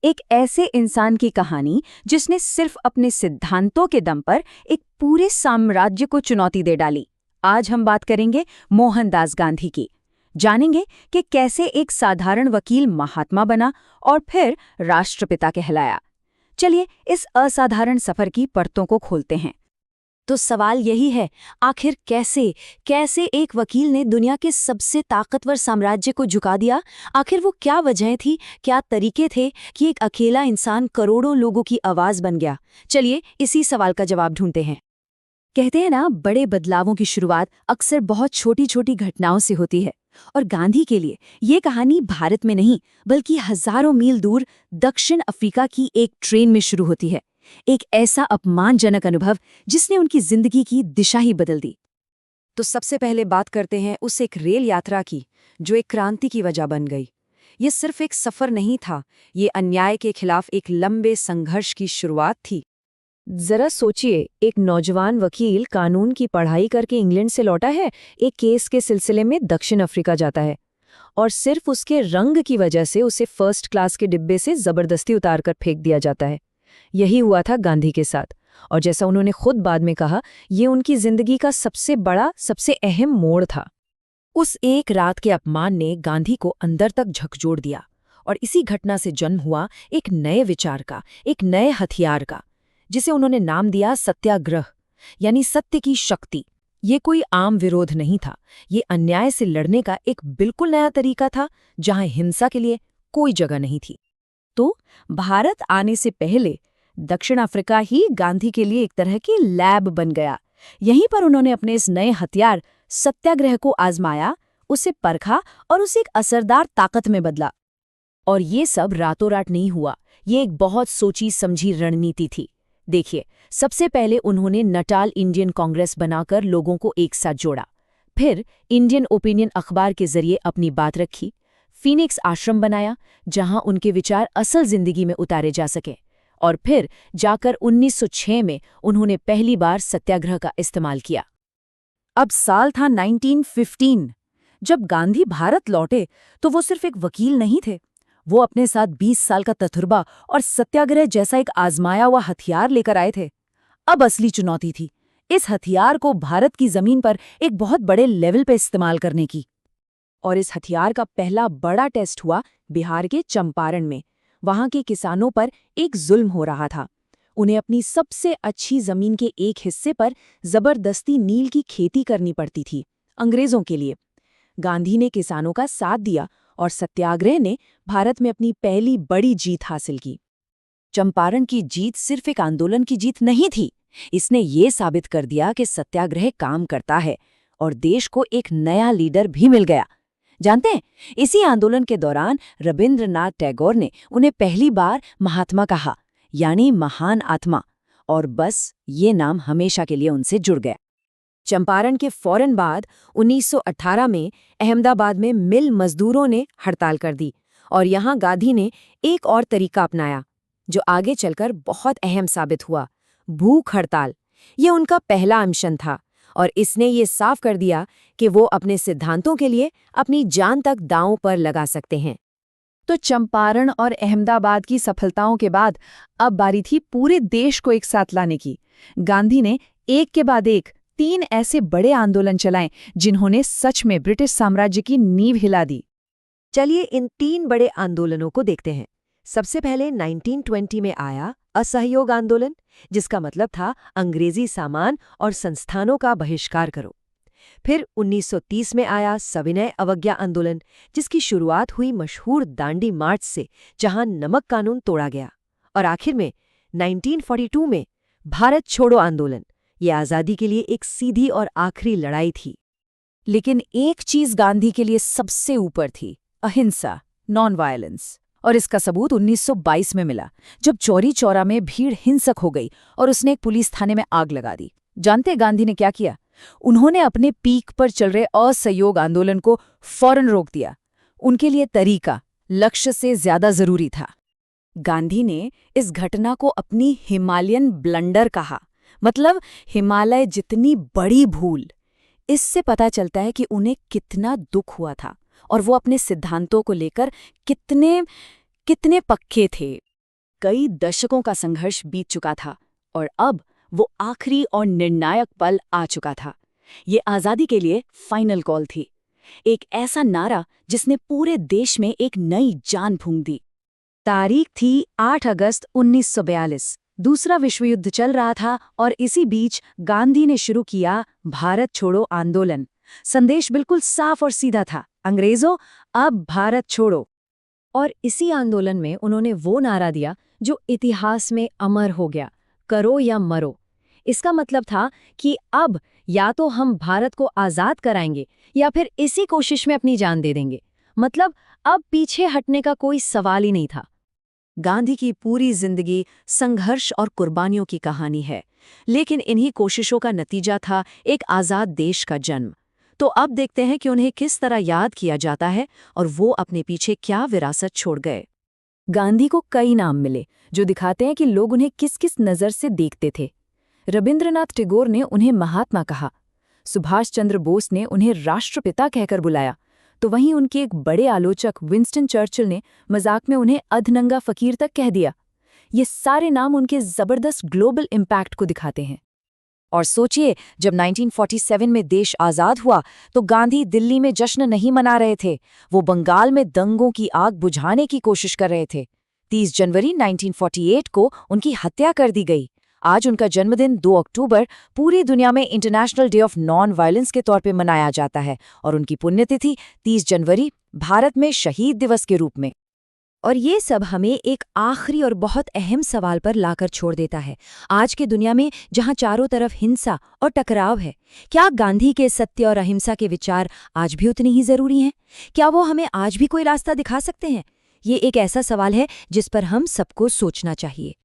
एक ऐसे इंसान की कहानी जिसने सिर्फ अपने सिद्धांतों के दम पर एक पूरे साम्राज्य को चुनौती दे डाली। आज हम बात करेंगे मोहनदास गांधी की। जानेंगे कि कैसे एक साधारण वकील महात्मा बना और फिर राष्ट्रपिता कहलाया। चलिए इस असाधारण सफर की परतों को खोलते हैं। तो सवाल यही है, आखिर कैसे कैसे एक वकील ने दुनिया के सबसे ताकतवर साम्राज्य को झुका दिया? आखिर वो क्या वजह थी, क्या तरीके थे कि एक अकेला इंसान करोड़ों लोगों की आवाज बन गया? चलिए इसी सवाल का जवाब ढूंढते हैं। कहते हैं ना, बड़े बदलावों की शुरुआत अक्सर बहुत छोटी छोटी घटनाओं से होती है। और गांधी के लिए ये कहानी भारत में नहीं बल्कि हजारों मील दूर दक्षिण अफ्रीका की एक ट्रेन में शुरू होती है। एक ऐसा अपमानजनक अनुभव जिसने उनकी जिंदगी की दिशा ही बदल दी। तो सबसे पहले बात करते हैं उस एक रेल यात्रा की जो एक क्रांति की वजह बन गई। ये सिर्फ एक सफर नहीं था, ये अन्याय के खिलाफ एक लंबे संघर्ष की शुरुआत थी। जरा सोचिए, एक नौजवान वकील कानून की पढ़ाई करके इंग्लैंड से लौटा है, एक केस के सिलसिले में दक्षिण अफ्रीका जाता है और सिर्फ उसके रंग की वजह से उसे फर्स्ट क्लास के डिब्बे से जबरदस्ती उतार कर फेंक दिया जाता है। यही हुआ था गांधी के साथ, और जैसा उन्होंने खुद बाद में कहा, ये उनकी जिंदगी का सबसे बड़ा, सबसे अहम मोड़ था। उस एक रात के अपमान ने गांधी को अंदर तक झकझोर दिया और इसी घटना से जन्म हुआ एक नए विचार का, एक नए हथियार का, जिसे उन्होंने नाम दिया सत्याग्रह, यानी सत्य की शक्ति। ये कोई आम विरोध नहीं था, ये अन्याय से लड़ने का एक बिल्कुल नया तरीका था जहां हिंसा के लिए कोई जगह नहीं थी। तो भारत आने से पहले दक्षिण अफ्रीका ही गांधी के लिए एक तरह की लैब बन गया। यहीं पर उन्होंने अपने इस नए हथियार सत्याग्रह को आजमाया, उसे परखा और उसे एक असरदार ताकत में बदला। और ये सब रातों रात नहीं हुआ, ये एक बहुत सोची समझी रणनीति थी। देखिए, सबसे पहले उन्होंने नटाल इंडियन कांग्रेस बनाकर लोगों को एक साथ जोड़ा। फिर इंडियन ओपिनियन अखबार के जरिए अपनी बात रखी। फीनिक्स आश्रम बनाया जहां उनके विचार असल जिंदगी में उतारे जा सके। और फिर जाकर 1906 में उन्होंने पहली बार सत्याग्रह का इस्तेमाल किया। अब साल था 1915। जब गांधी भारत लौटे तो वो सिर्फ एक वकील नहीं थे, वो अपने साथ 20 साल का तजुर्बा और सत्याग्रह जैसा एक आजमाया हुआ हथियार लेकर आए थे। अब असली चुनौती थी इस हथियार को भारत की जमीन पर एक बहुत बड़े लेवल पे इस्तेमाल करने की। और इस हथियार का पहला बड़ा टेस्ट हुआ बिहार के चंपारण में। वहां के किसानों पर एक जुल्म हो रहा था। उन्हें अपनी सबसे अच्छी जमीन के एक हिस्से पर जबरदस्ती नील की खेती करनी पड़ती थी, अंग्रेजों के लिए। गांधी ने किसानों का साथ दिया और सत्याग्रह ने भारत में अपनी पहली बड़ी जीत हासिल की। चंपारण की जीत सिर्फ एक आंदोलन की जीत नहीं थी, इसने ये साबित कर दिया कि सत्याग्रह काम करता है और देश को एक नया लीडर भी मिल गया। जानते हैं, इसी आंदोलन के दौरान रविंद्रनाथ टैगोर ने उन्हें पहली बार महात्मा कहा, यानी महान आत्मा, और बस ये नाम हमेशा के लिए उनसे जुड़ गया। चंपारण के फौरन बाद 1918 में अहमदाबाद में मिल मजदूरों ने हड़ताल कर दी और यहाँ गांधी ने एक और तरीका अपनाया जो आगे चलकर बहुत अहम साबित हुआ, भूख हड़ताल। ये उनका पहला अनशन था और इसने ये साफ कर दिया कि वो अपने सिद्धांतों के लिए अपनी जान तक दांव पर लगा सकते हैं। तो चंपारण और अहमदाबाद की सफलताओं के बाद अब बारी थी पूरे देश को एक साथ लाने की। गांधी ने एक के बाद एक 3 ऐसे बड़े आंदोलन चलाए जिन्होंने सच में ब्रिटिश साम्राज्य की नींव हिला दी। चलिए इन 3 बड़े आंदोलनों को देखते हैं। सबसे पहले 1920 में आया असहयोग आंदोलन, जिसका मतलब था अंग्रेजी सामान और संस्थानों का बहिष्कार करो। फिर 1930 में आया सविनय अवज्ञा आंदोलन, जिसकी शुरुआत हुई मशहूर दांडी मार्च से, जहां नमक कानून तोड़ा गया। और आखिर में 1942 में भारत छोड़ो आंदोलन। ये आज़ादी के लिए एक सीधी और आखिरी लड़ाई थी। लेकिन एक चीज गांधी के लिए सबसे ऊपर थी, अहिंसा, नॉन वायलेंस। और इसका सबूत 1922 में मिला, जब चौरी चौरा में भीड़ हिंसक हो गई और उसने एक पुलिस थाने में आग लगा दी। जानते गांधी ने क्या किया? उन्होंने अपने पीक पर चल रहे असहयोग आंदोलन को फौरन रोक दिया। उनके लिए तरीका लक्ष्य से ज्यादा जरूरी था। गांधी ने इस घटना को अपनी हिमालयन ब्लंडर कहा, मतलब हिमालय जितनी बड़ी भूल। इससे पता चलता है कि उन्हें कितना दुख हुआ था और वो अपने सिद्धांतों को लेकर कितने पक्के थे। कई दशकों का संघर्ष बीत चुका था और अब वो आखिरी और निर्णायक पल आ चुका था। ये आज़ादी के लिए फाइनल कॉल थी, एक ऐसा नारा जिसने पूरे देश में एक नई जान फूंक दी। तारीख थी 8 अगस्त 1942। दूसरा विश्व युद्ध चल रहा था और इसी बीच गांधी ने शुरू किया भारत छोड़ो आंदोलन। संदेश बिल्कुल साफ और सीधा था, अंग्रेजों अब भारत छोड़ो। और इसी आंदोलन में उन्होंने वो नारा दिया जो इतिहास में अमर हो गया, करो या मरो। इसका मतलब था कि अब या तो हम भारत को आज़ाद कराएंगे या फिर इसी कोशिश में अपनी जान दे देंगे। मतलब अब पीछे हटने का कोई सवाल ही नहीं था। गांधी की पूरी जिंदगी संघर्ष और कुर्बानियों की कहानी है, लेकिन इन्हीं कोशिशों का नतीजा था एक आज़ाद देश का जन्म। तो अब देखते हैं कि उन्हें किस तरह याद किया जाता है और वो अपने पीछे क्या विरासत छोड़ गए। गांधी को कई नाम मिले जो दिखाते हैं कि लोग उन्हें किस किस नज़र से देखते थे। रविंद्रनाथ टैगोर ने उन्हें महात्मा कहा, सुभाष चंद्र बोस ने उन्हें राष्ट्रपिता कहकर बुलाया, तो वहीं उनके एक बड़े आलोचक विंस्टन चर्चिल ने मजाक में उन्हें अधनंगा फकीर तक कह दिया। ये सारे नाम उनके जबरदस्त ग्लोबल इम्पैक्ट को दिखाते हैं। और सोचिए, जब 1947 में देश आज़ाद हुआ तो गांधी दिल्ली में जश्न नहीं मना रहे थे, वो बंगाल में दंगों की आग बुझाने की कोशिश कर रहे थे। 30 जनवरी 1948 को उनकी हत्या कर दी गई। आज उनका जन्मदिन 2 अक्टूबर पूरी दुनिया में international day of non violence के तौर पे मनाया जाता है और उनकी पुण्यतिथि 30 जनवरी भारत में शहीद दिवस के रूप में। और ये सब हमें एक आखिरी और बहुत अहम सवाल पर लाकर छोड़ देता है। आज की दुनिया में जहां चारों तरफ हिंसा और टकराव है, क्या गांधी के सत्य और अहिंसा के विचार आज भी उतने ही जरूरी हैं? क्या वो हमें आज भी कोई रास्ता दिखा सकते हैं? ये एक ऐसा सवाल है जिस पर हम सबको सोचना चाहिए।